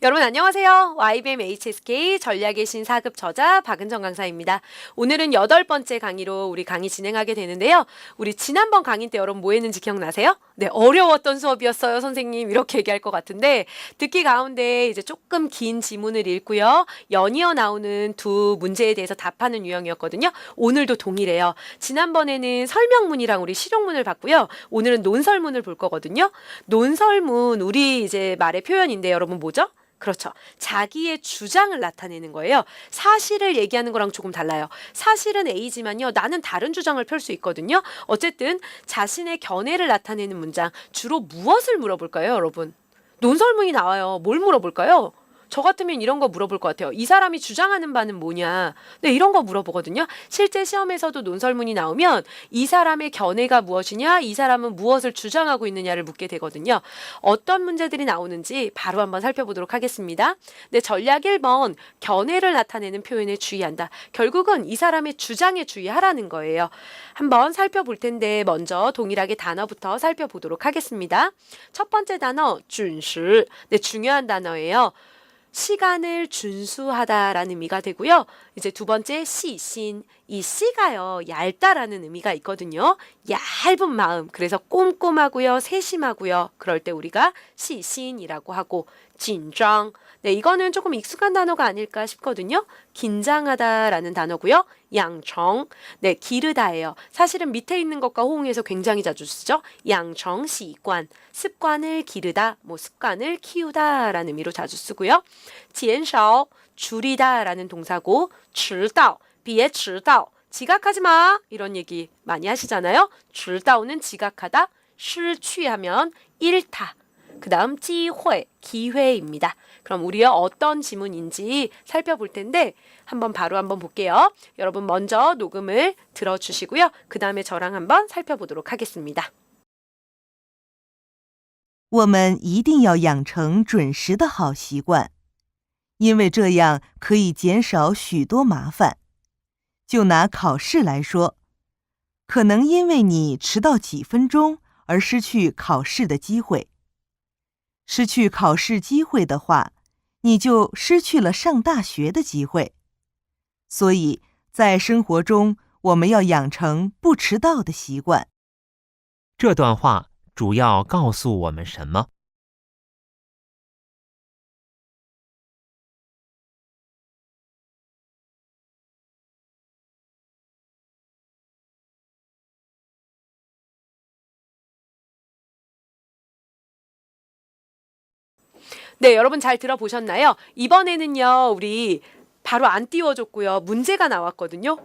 여러분 안녕하세요. YBM HSK 전략의 신 4급 저자 박은정 강사입니다. 오늘은 8번째 강의로 우리 강의 진행하게 되는데요. 우리 지난번 강의 때 여러분 뭐 했는지 기억나세요? 네, 어려웠던 수업이었어요, 선생님. 이렇게 얘기할 것 같은데 듣기 가운데 이제 조금 긴 지문을 읽고요. 연이어 나오는 두 문제에 대해서 답하는 유형이었거든요. 오늘도 동일해요. 지난번에는 설명문이랑 우리 실용문을 봤고요. 오늘은 논설문을 볼 거거든요. 논설문, 우리 이제 말의 표현인데 여러분 뭐죠? 그렇죠. 자기의 주장을 나타내는 거예요. 사실을 얘기하는 거랑 조금 달라요. 사실은 A지만요. 나는 다른 주장을 펼 수 있거든요. 어쨌든 자신의 견해를 나타내는 문장, 주로 무엇을 물어볼까요, 여러분? 논설문이 나와요. 뭘 물어볼까요? 저 같으면 이런 거 물어볼 것 같아요. 이 사람이 주장하는 바는 뭐냐? 네, 이런 거 물어보거든요. 실제 시험에서도 논설문이 나오면 이 사람의 견해가 무엇이냐? 이 사람은 무엇을 주장하고 있느냐를 묻게 되거든요. 어떤 문제들이 나오는지 바로 한번 살펴보도록 하겠습니다. 네, 전략 1번, 견해를 나타내는 표현에 주의한다. 결국은 이 사람의 주장에 주의하라는 거예요. 한번 살펴볼 텐데 먼저 동일하게 단어부터 살펴보도록 하겠습니다. 첫 번째 단어, 准时. 네, 중요한 단어예요. 시간을 준수하다라는 의미가 되고요. 이제 두 번째 시신, 이 씨가요 얇다라는 의미가 있거든요. 얇은 마음, 그래서 꼼꼼하고요, 세심하고요. 그럴 때 우리가 시신이라고 하고 긴장, 네, 이거는 조금 익숙한 단어가 아닐까 싶거든요. 긴장하다라는 단어고요. 양청, 네, 기르다예요. 사실은 밑에 있는 것과 호응해서 굉장히 자주 쓰죠. 양청, 시관, 습관을 기르다, 뭐 습관을 키우다라는 의미로 자주 쓰고요. 减少, 줄이다라는 동사고, 迟到, 别迟到, 지각하지 마, 이런 얘기 많이 하시잖아요. 迟到는 지각하다, 失去하면 잃다. 그 다음 机会, 기회입니다. 그럼 우리가 어떤 지문인지 살펴볼 텐데 한번 볼게요. 여러분 먼저 녹음을 들어주시고요. 그 다음에 저랑 한번 살펴보도록 하겠습니다. 我们一定要养成准时的好习惯，因为这样可以减少许多麻烦。就拿考试来说，可能因为你迟到几分钟而失去考试的机会。失去考试机会的话，你就失去了上大学的机会。所以，在生活中，我们要养成不迟到的习惯。这段话主要告诉我们什么？ 네, 여러분 잘 들어보셨나요? 이번에는요, 우리 바로 안 띄워줬고요. 문제가 나왔거든요.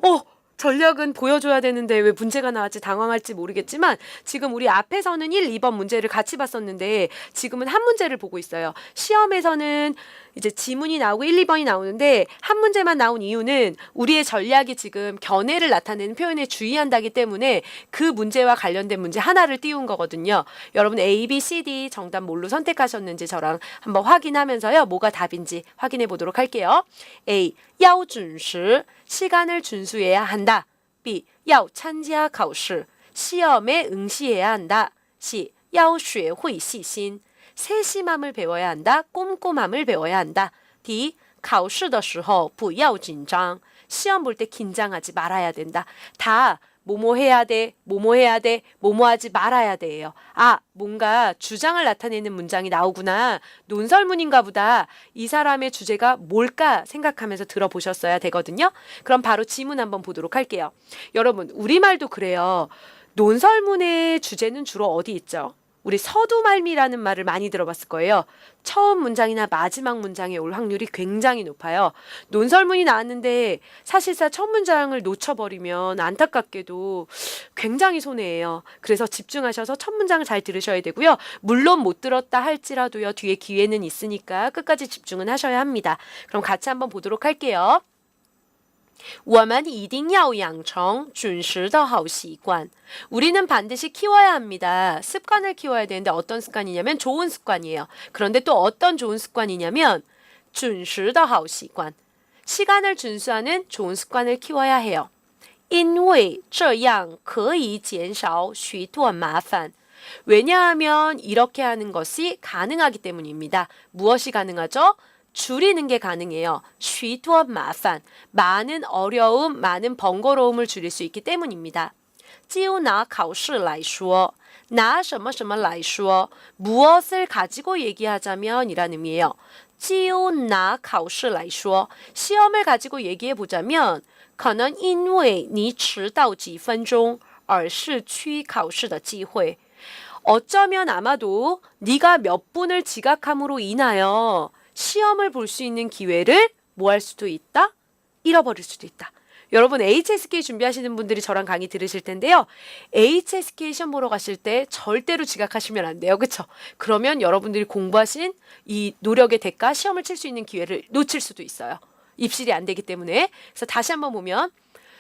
전략은 보여줘야 되는데 왜 문제가 나왔지 당황할지 모르겠지만 지금 우리 앞에서는 1, 2번 문제를 같이 봤었는데 지금은 한 문제를 보고 있어요. 시험에서는 이제 지문이 나오고 1, 2번이 나오는데 한 문제만 나온 이유는 우리의 전략이 지금 견해를 나타내는 표현에 주의한다기 때문에 그 문제와 관련된 문제 하나를 띄운 거거든요. 여러분 A, B, C, D 정답 뭘로 선택하셨는지 저랑 한번 확인하면서요. 뭐가 답인지 확인해 보도록 할게요. A, 要准时, 시간을 준수해야 한다. B, 要参加考试, 시험에 응시해야 한다. C, 要学会细心, 세심함을 배워야 한다. 꼼꼼함을 배워야 한다. D, 考试的时候不要紧张, 시험 볼 때 긴장하지 말아야 된다. 다 뭐뭐 해야 돼, 뭐뭐 해야 돼, 뭐뭐 하지 말아야 돼요. 아, 뭔가 주장을 나타내는 문장이 나오구나. 논설문인가 보다. 이 사람의 주제가 뭘까 생각하면서 들어보셨어야 되거든요. 그럼 바로 지문 한번 보도록 할게요. 여러분, 우리말도 그래요. 논설문의 주제는 주로 어디 있죠? 우리 서두말미라는 말을 많이 들어봤을 거예요. 처음 문장이나 마지막 문장에 올 확률이 굉장히 높아요. 논설문이 나왔는데 사실상 첫 문장을 놓쳐버리면 안타깝게도 굉장히 손해예요. 그래서 집중하셔서 첫 문장을 잘 들으셔야 되고요. 물론 못 들었다 할지라도요. 뒤에 기회는 있으니까 끝까지 집중은 하셔야 합니다. 그럼 같이 한번 보도록 할게요. 我们一定要养成准时的好习惯. 우리는 반드시 키워야 합니다. 습관을 키워야 되는데 어떤 습관이냐면 좋은 습관이에요. 그런데 또 어떤 좋은 습관이냐면 准时的好习惯. 시간을 준수하는 좋은 습관을 키워야 해요. 因为这样可以减少许多麻烦. 왜냐하면 이렇게 하는 것이 가능하기 때문입니다. 무엇이 가능하죠? 줄이는 게 가능해요. 许多麻烦 많은 어려움, 많은 번거로움을 줄일 수 있기 때문입니다. 就拿考试来说拿什么什么来说 무엇을 가지고 얘기하자면 이란 의미예요. 就拿考试来说 시험을 가지고 얘기해 보자면 可能因为你迟到几分钟而失去考试的机会 어쩌면 아마도 네가 몇 분을 지각함으로 인하여 시험을 볼 수 있는 기회를 뭐 할 수도 있다? 잃어버릴 수도 있다. 여러분 HSK 준비하시는 분들이 저랑 강의 들으실 텐데요. HSK 시험 보러 가실 때 절대로 지각하시면 안 돼요. 그렇죠? 그러면 여러분들이 공부하신 이 노력의 대가 시험을 칠 수 있는 기회를 놓칠 수도 있어요. 입실이 안 되기 때문에. 그래서 다시 한번 보면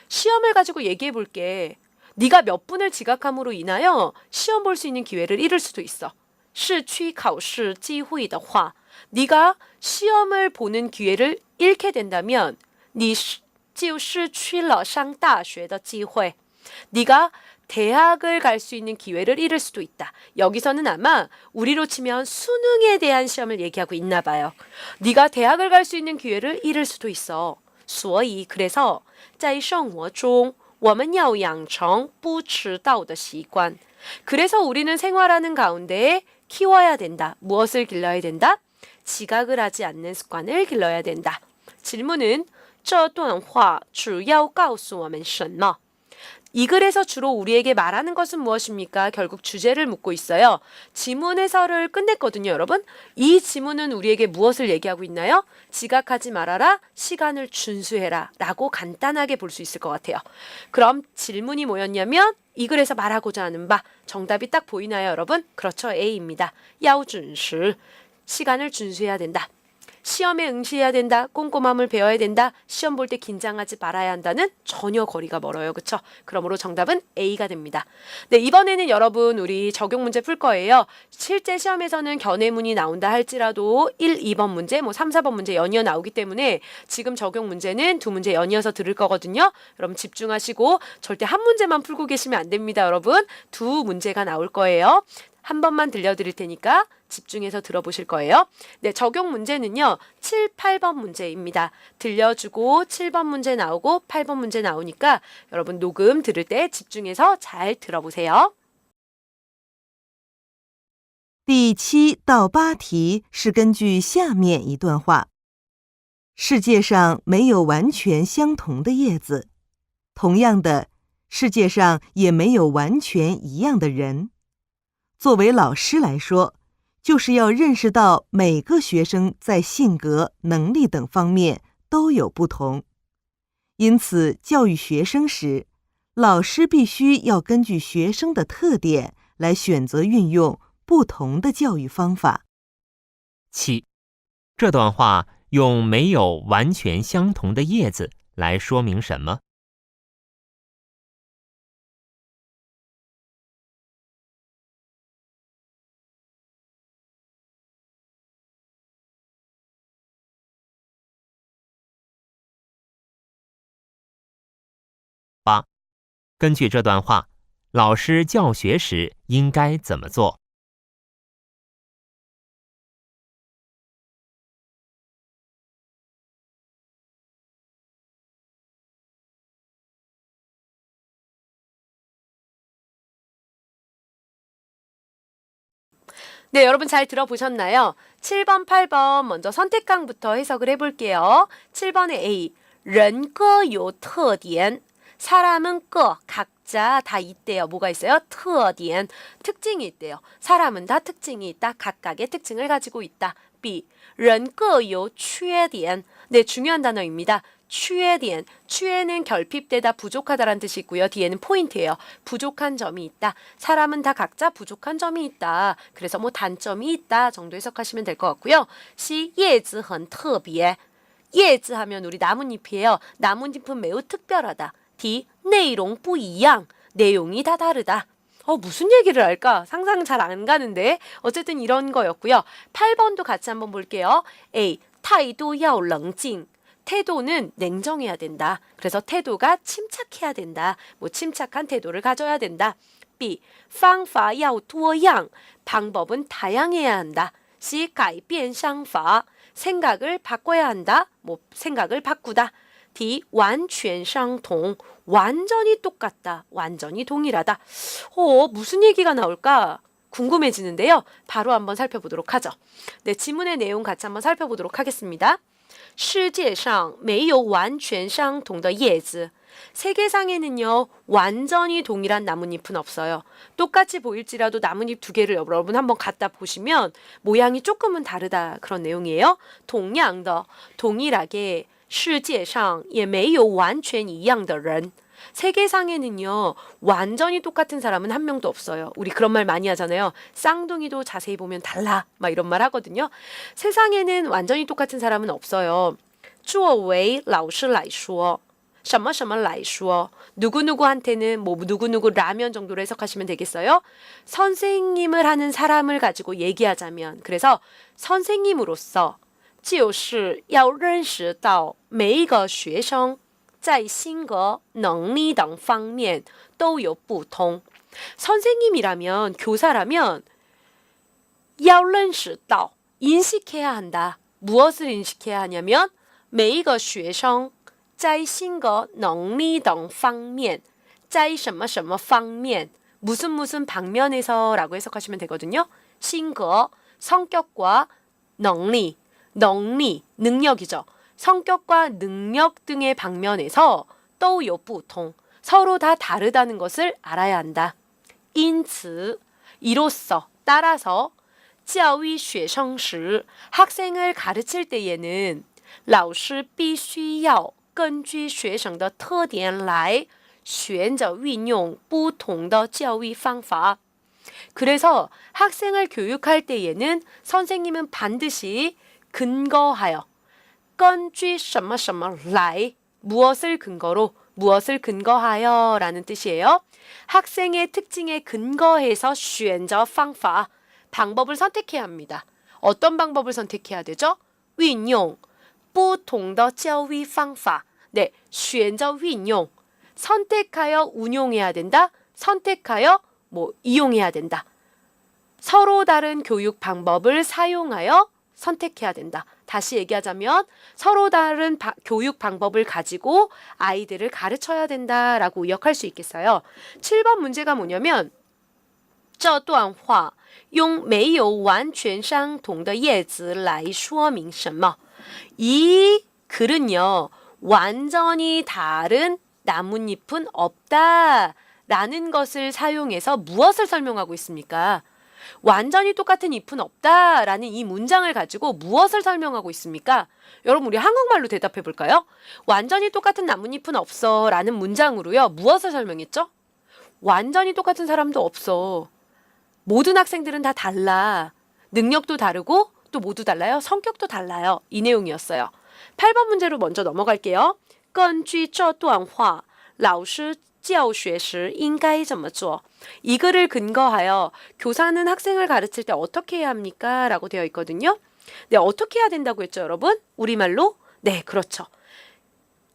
시험을 가지고 얘기해 볼게. 네가 몇 분을 지각함으로 인하여 시험 볼 수 있는 기회를 잃을 수도 있어. 失去考试机会的话 네가 시험을 보는 기회를 잃게 된다면 你就失去了上大学的机会 네가 대학을 갈 수 있는 기회를 잃을 수도 있다. 여기서는 아마 우리로 치면 수능에 대한 시험을 얘기하고 있나 봐요. 네가 대학을 갈 수 있는 기회를 잃을 수도 있어. 所以 그래서 在生活中我们要养成不迟到的习惯 그래서 우리는 생활하는 가운데 키워야 된다. 무엇을 길러야 된다? 지각을 하지 않는 습관을 길러야 된다. 질문은 这段话主要告诉我们什么? 이 글에서 주로 우리에게 말하는 것은 무엇입니까? 결국 주제를 묻고 있어요. 지문 해설을 끝냈거든요, 여러분. 이 지문은 우리에게 무엇을 얘기하고 있나요? 지각하지 말아라, 시간을 준수해라 라고 간단하게 볼 수 있을 것 같아요. 그럼 질문이 뭐였냐면 이 글에서 말하고자 하는 바 정답이 딱 보이나요, 여러분? 그렇죠, A입니다. 要准时 시간을 준수해야 된다. 시험에 응시해야 된다. 꼼꼼함을 배워야 된다. 시험 볼 때 긴장하지 말아야 한다는 전혀 거리가 멀어요. 그렇죠? 그러므로 정답은 A가 됩니다. 네, 이번에는 여러분 우리 적용 문제 풀 거예요. 실제 시험에서는 견해문이 나온다 할지라도 1, 2번 문제, 뭐 3, 4번 문제 연이어 나오기 때문에 지금 적용 문제는 두 문제 연이어서 들을 거거든요. 여러분 집중하시고 절대 한 문제만 풀고 계시면 안 됩니다, 여러분. 두 문제가 나올 거예요. 한 번만 들려드릴 테니까 집중해서 들어보실 거예요. 네, 적용 문제는요. 7, 8번 문제입니다. 들려주고 7번 문제 나오고 8번 문제 나오니까 여러분 녹음 들을 때 집중해서 잘 들어보세요. 第7到8题是根据下面一段话：世界上没有完全相同的叶子，同样的，世界上也没有完全一样的人。作为老师来说，就是要认识到每个学生在性格、能力等方面都有不同。因此，教育学生时，老师必须要根据学生的特点来选择运用不同的教育方法。7. 这段话用没有完全相同的叶子来说明什么？8. 根据这段话，老师教学时应该怎么做？네, 여러분 잘 들어보셨나요? 7번, 8번 먼저 선택강부터 해석을 해볼게요. 7번의 A, 人各有特点 사람은 각자 다 있대요. 뭐가 있어요? 特点 특징이 있대요. 사람은 다 특징이 있다. 각각의 특징을 가지고 있다. B, 人各有缺点 네, 중요한 단어입니다. 缺点, 缺는 결핍되다, 부족하다라는 뜻이 있고요. 뒤에는 포인트예요. 부족한 점이 있다. 사람은 다 각자 부족한 점이 있다. 그래서 뭐 단점이 있다 정도 해석하시면 될 것 같고요. C, 叶子很特别. 叶子 하면 우리 나뭇잎이에요. 나뭇잎은 매우 특별하다. D, 内容不一样. 내용이 다 다르다. 무슨 얘기를 할까? 상상 잘 안 가는데. 어쨌든 이런 거였고요. 8번도 같이 한번 볼게요. A, 态度要冷静. 태도는 냉정해야 된다. 그래서 태도가 침착해야 된다. 뭐 침착한 태도를 가져야 된다. B. 方法要多样. 방법은 다양해야 한다. C. 改变想法. 생각을 바꿔야 한다. 생각을 바꾸다. D. 完全相同. 완전히 똑같다. 완전히 동일하다. 무슨 얘기가 나올까? 궁금해지는데요. 바로 한번 살펴보도록 하죠. 네, 지문의 내용 같이 한번 살펴보도록 하겠습니다. 世界上没有完全相同的叶子. 세계상에는요, 완전히 동일한 나뭇잎은 없어요. 똑같이 보일지라도 나뭇잎 두 개를 여러분 한번 갖다 보시면 모양이 조금은 다르다 그런 내용이에요. 同样的, 동일하게 世界上也没有完全一样的人. 세계상에는요, 완전히 똑같은 사람은 한 명도 없어요. 우리 그런 말 많이 하잖아요. 쌍둥이도 자세히 보면 달라. 막 이런 말 하거든요. 세상에는 완전히 똑같은 사람은 없어요. 作为老师来说什么什么来说 누구누구한테는 누구누구 라면 정도로 해석하시면 되겠어요. 선생님을 하는 사람을 가지고 얘기하자면 그래서 선생님으로서 就是要认识到每一个学生在性格、能力等方面都有不同. 선생님이라면 교사라면 要认识到 인식해야 한다. 무엇을 인식해야 하냐면 每一个学生在性格、能力等方面在什么什么方面 무슨 방면에서 라고 해석하시면 되거든요. 性格, 성격과 能力, 능력이죠. 성격과 능력 등의 방면에서 都有不同, 서로 다 다르다는 것을 알아야 한다. 因此, 이로써, 따라서 教育学生时, 학생을 가르칠 때에는 老师必须要根据学生的特点来选择运用不同的教育方法. 그래서 학생을 교육할 때에는 선생님은 반드시 근거하여 根据什么什么来 무엇을 근거로 무엇을 근거하여 라는 뜻이에요. 학생의 특징에 근거해서 选择方法 방법을 선택해야 합니다. 어떤 방법을 선택해야 되죠? 运用不同的教育方法 네, 选择运用 선택하여 운용해야 된다. 선택하여 이용해야 된다. 서로 다른 교육 방법을 사용하여 선택해야 된다. 다시 얘기하자면 서로 다른 교육 방법을 가지고 아이들을 가르쳐야 된다라고 의역할 수 있겠어요. 7번 문제가 뭐냐면 这段话用没有完全相同的叶子来说明什么? 이 글은요. 완전히 다른 나뭇잎은 없다 라는 것을 사용해서 무엇을 설명하고 있습니까? 완전히 똑같은 잎은 없다 라는 이 문장을 가지고 무엇을 설명하고 있습니까? 여러분 우리 한국말로 대답해 볼까요? 완전히 똑같은 나뭇잎은 없어 라는 문장으로요. 무엇을 설명했죠? 완전히 똑같은 사람도 없어. 모든 학생들은 다 달라. 능력도 다르고 또 모두 달라요. 성격도 달라요. 이 내용이었어요. 8번 문제로 먼저 넘어갈게요. 根据这段话老师教学时应该怎么做? 이 글을 근거하여 교사는 학생을 가르칠 때 어떻게 해야 합니까? 라고 되어 있거든요. 네, 어떻게 해야 된다고 했죠, 여러분? 우리말로? 네, 그렇죠.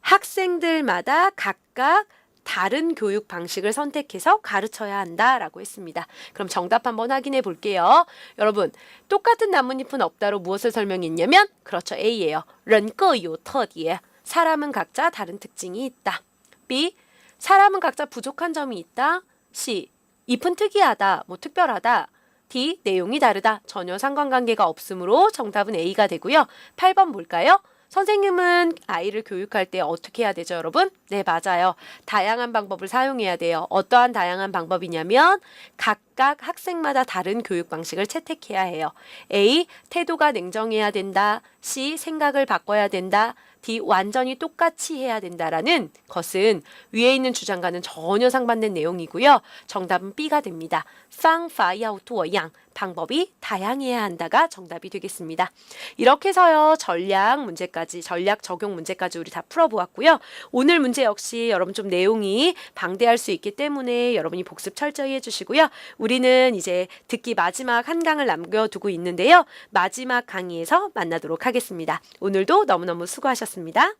학생들마다 각각 다른 교육 방식을 선택해서 가르쳐야 한다라고 했습니다. 그럼 정답 한번 확인해 볼게요. 여러분, 똑같은 나뭇잎은 없다로 무엇을 설명했냐면 그렇죠, A예요. 人各有特点. 사람은 각자 다른 특징이 있다. B. 사람은 각자 부족한 점이 있다. C. 잎은 특이하다, 특별하다. D. 내용이 다르다. 전혀 상관관계가 없으므로 정답은 A가 되고요. 8번 볼까요? 선생님은 아이를 교육할 때 어떻게 해야 되죠, 여러분? 네, 맞아요. 다양한 방법을 사용해야 돼요. 어떠한 다양한 방법이냐면 각각 학생마다 다른 교육 방식을 채택해야 해요. A. 태도가 냉정해야 된다. C. 생각을 바꿔야 된다. D. 완전히 똑같이 해야 된다라는 것은 위에 있는 주장과는 전혀 상반된 내용이고요. 정답은 B가 됩니다. 方法要多样. 방법이 다양해야 한다가 정답이 되겠습니다. 이렇게 해서요. 전략 적용 문제까지 우리 다 풀어보았고요. 오늘 문제 역시 여러분 좀 내용이 방대할 수 있기 때문에 여러분이 복습 철저히 해주시고요. 우리는 이제 듣기 마지막 한 강을 남겨두고 있는데요. 마지막 강의에서 만나도록 하겠습니다. 오늘도 너무너무 수고하셨습니다.